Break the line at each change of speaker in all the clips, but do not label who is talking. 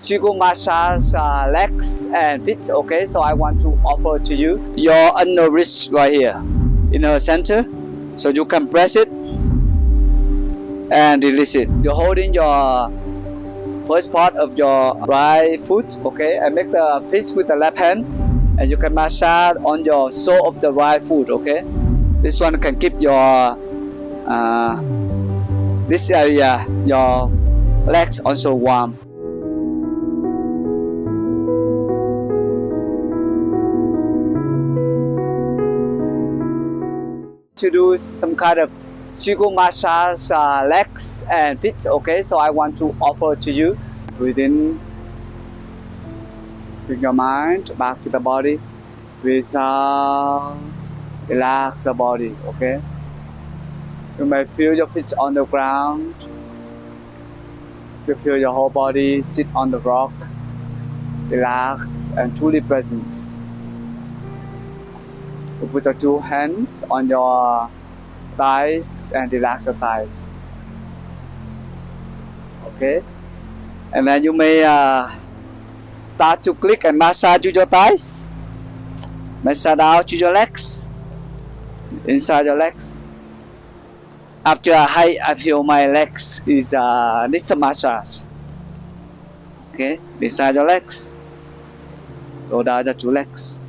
Qigong massage legs and feet. Okay, so I want to offer to you your under wrist right here in the center, so you can press it and release it. You're holding your first part of your right foot, okay, and make the fist with the left hand, and you can massage on your sole of the right foot, okay. This one can keep your this area, your legs also warm. To do some kind of Qigong massage legs and feet, okay, so I want to offer to you. Breathe in, bring your mind back to the body. Breathe out, relax the body, okay. You may feel your feet on the ground. You feel your whole body sit on the rock. Relax and truly present. You put your two hands on your thighs and relax your thighs. Okay? And then you may start to click and massage to your thighs. Massage out to your legs. Inside your legs. After I feel my legs is needs a massage. Okay, beside your legs. Go down the two legs.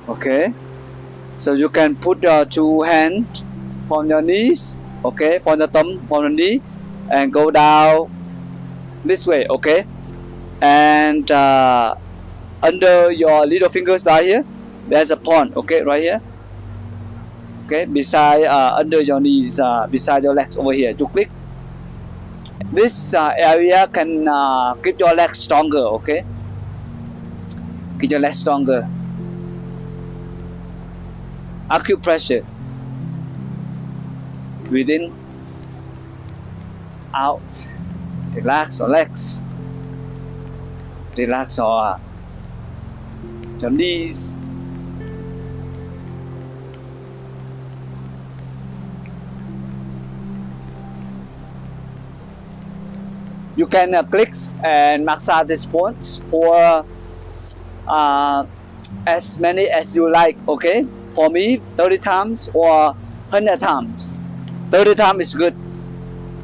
Okay, so you can put your two hands from your knees. Okay, from the thumb from the knee, and go down this way. Okay, and under your little fingers right here. There's a point, okay, right here. Okay, beside under your knees, beside your legs over here. You click. This area can keep your legs stronger, okay. Keep your legs stronger. Acupressure. Breathe in, out. Relax your legs. Relax your knees. You can click and massage this point for as many as you like, okay? For me, 30 times or 100 times. 30 times is good.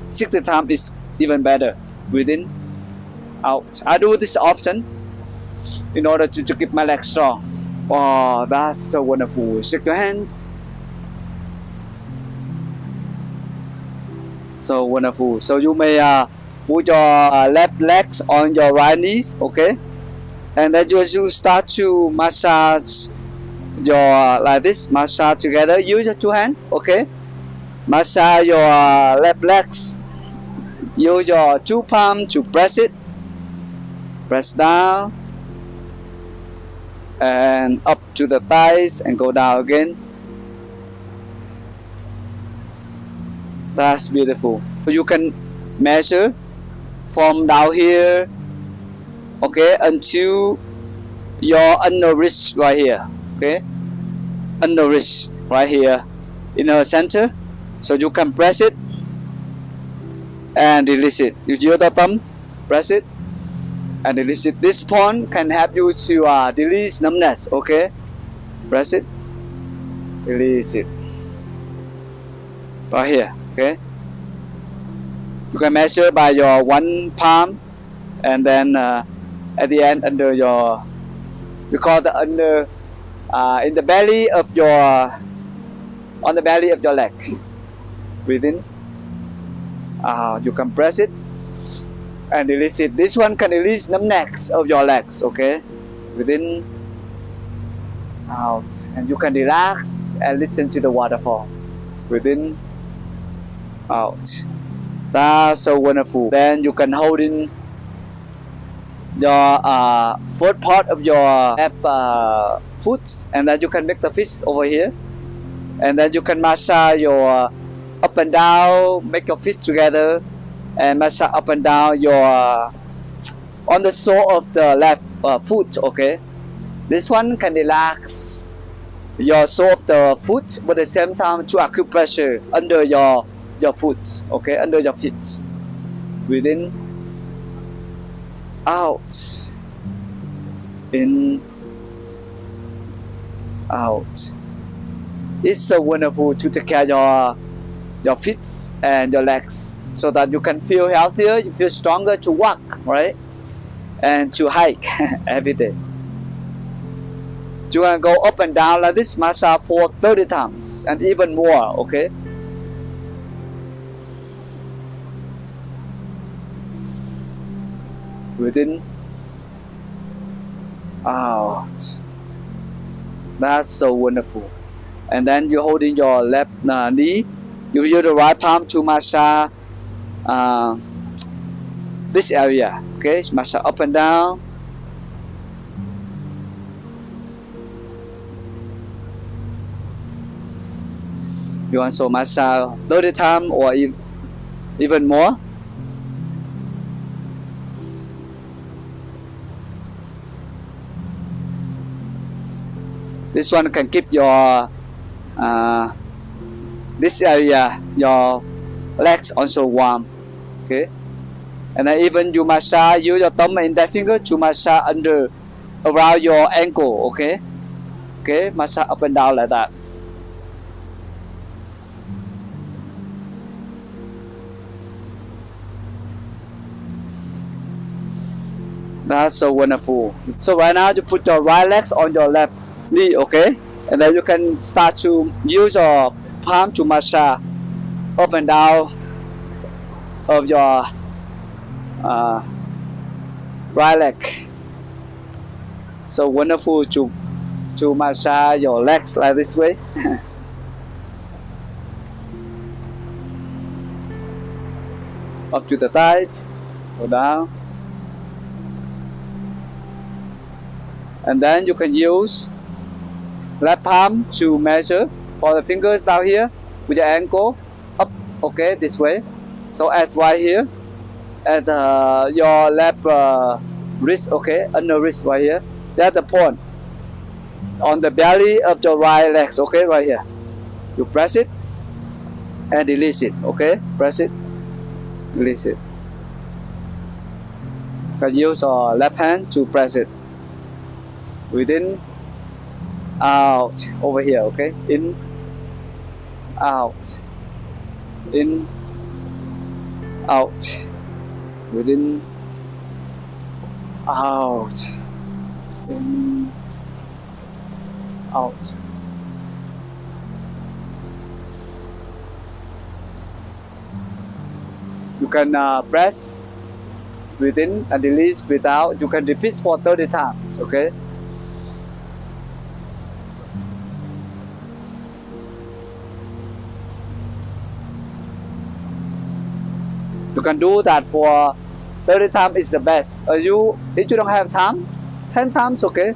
60 times is even better. Breathe in, out. I do this often in order to keep my legs strong. Oh, that's so wonderful. Shake your hands. So wonderful. So you may put your left legs on your right knees, okay, and then you start to massage your like this. Massage together. Use your two hands, okay. Massage your left legs. Use your two palms to press it. Press down and up to the thighs and go down again. That's beautiful. You can measure from down here, okay, until your under wrist right here, okay, under wrist right here in the center, so you can press it and release it. You use the thumb, press it and release it. This point can help you to release numbness, okay. Press it, release it right here, okay. You can measure by your one palm, and then at the end under your, we call the under in the belly of your, on the belly of your leg. Breathe in. You can press it and release it. This one can release numbness of your legs, okay. Breathe in, out, and you can relax and listen to the waterfall. Breathe in, out. That's so wonderful. Then you can hold in your foot part of your left foot, and then you can make the fist over here, and then you can massage your up and down, make your fist together, and massage up and down your on the sole of the left foot, okay. This one can relax your sole of the foot, but at the same time to acupressure under your your foot, okay, under your feet. Breathe in, out, in, out. It's so wonderful to take care of your feet and your legs so that you can feel healthier, you feel stronger to walk, right? And to hike every day. You can go up and down like this massage for 30 times and even more, okay? Breathe in, out. That's so wonderful. And then you're holding your left knee. You use the right palm to massage this area, okay? Massage up and down. You want to massage 30 times or even more. This one can keep your this area, your legs also warm, okay? And then even you massage, use your thumb and index finger to massage around your ankle, okay? Okay, massage up and down like that. That's so wonderful. So right now you put your right legs on your left knee, okay? And then you can start to use your palm to massage up and down of your right leg. So wonderful to massage your legs like this way. Up to the thighs, go down. And then you can use left palm to measure for the fingers down here with your ankle up, okay, this way. So at right here, at your left wrist, okay, under wrist right here. That's the point on the belly of your right legs, okay, right here. You press it and release it, okay. Press it, release it. You can use your left hand to press it. Within, out, over here, okay? In, out, in, out, within, out, in, out. You can press within and release without. You can repeat for 30 times, okay? You can do that for 30 times is the best. If you don't have time, 10 times, okay?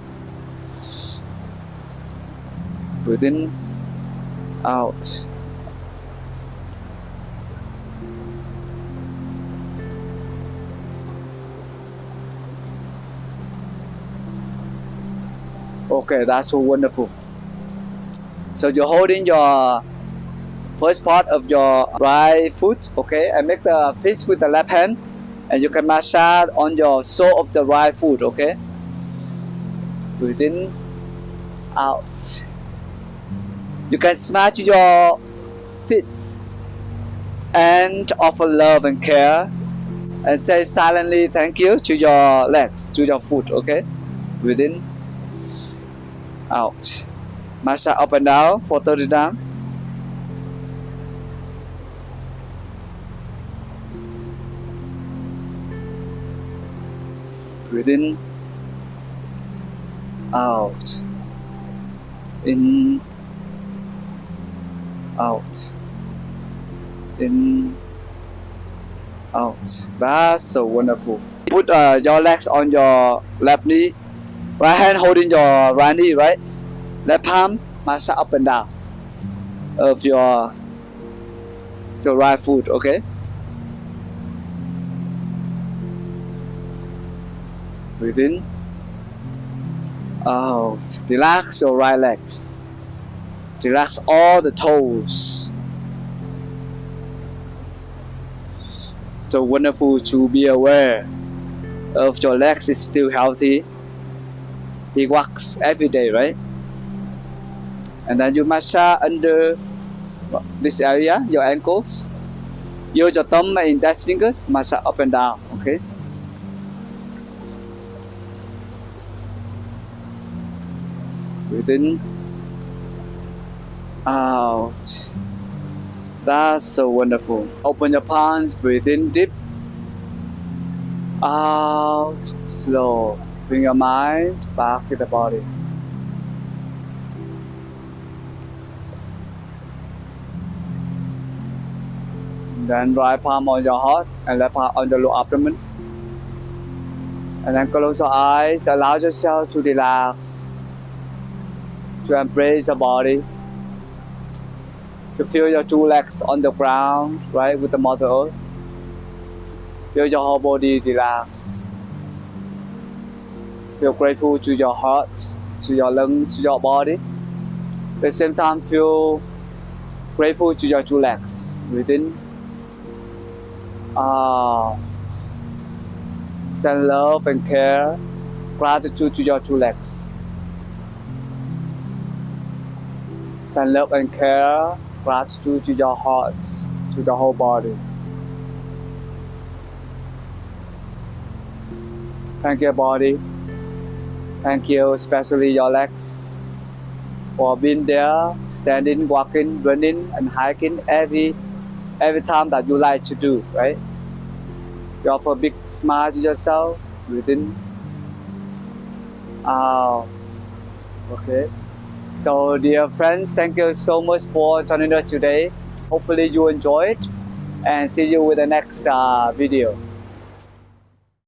Breathe in, out. Okay, that's so wonderful. So you're holding your first part of your right foot, okay, and make the fist with the left hand, and you can massage on your sole of the right foot, okay. Breathe in, out. You can smash your feet and offer love and care, and say silently thank you to your legs, to your foot, okay. Breathe in, out. Massage up and down for 30 times. Breathe in, out, in, out, in, out. That's so wonderful. Put your legs on your left knee, right hand holding your right knee, right? Left palm massage up and down of your right foot, okay? Breathe in, out. Relax your right legs. Relax all the toes. so wonderful to be aware of your legs is still healthy. He walks every day, right? And then you massage under this area, your ankles. Use your thumb and index fingers, massage up and down, okay? Breathe in, out. That's so wonderful. Open your palms, breathe in deep. Out, slow. Bring your mind back to the body. Then right palm on your heart and left palm on the lower abdomen. And then close your eyes. Allow yourself to relax, to embrace your body, to feel your two legs on the ground, right, with the Mother Earth. Feel your whole body relax. Feel grateful to your heart, to your lungs, to your body. At the same time, feel grateful to your two legs. Breathe in, out. Send love and care, gratitude to your two legs. Send love and care, gratitude to your hearts, to the whole body. Thank you, body. Thank you, especially your legs, for being there, standing, walking, running, and hiking every time that you like to do, right? You offer a big smile to yourself, breathe in, out. Okay. So, dear friends, thank you so much for joining us today. Hopefully you enjoyed, and see you with the next video.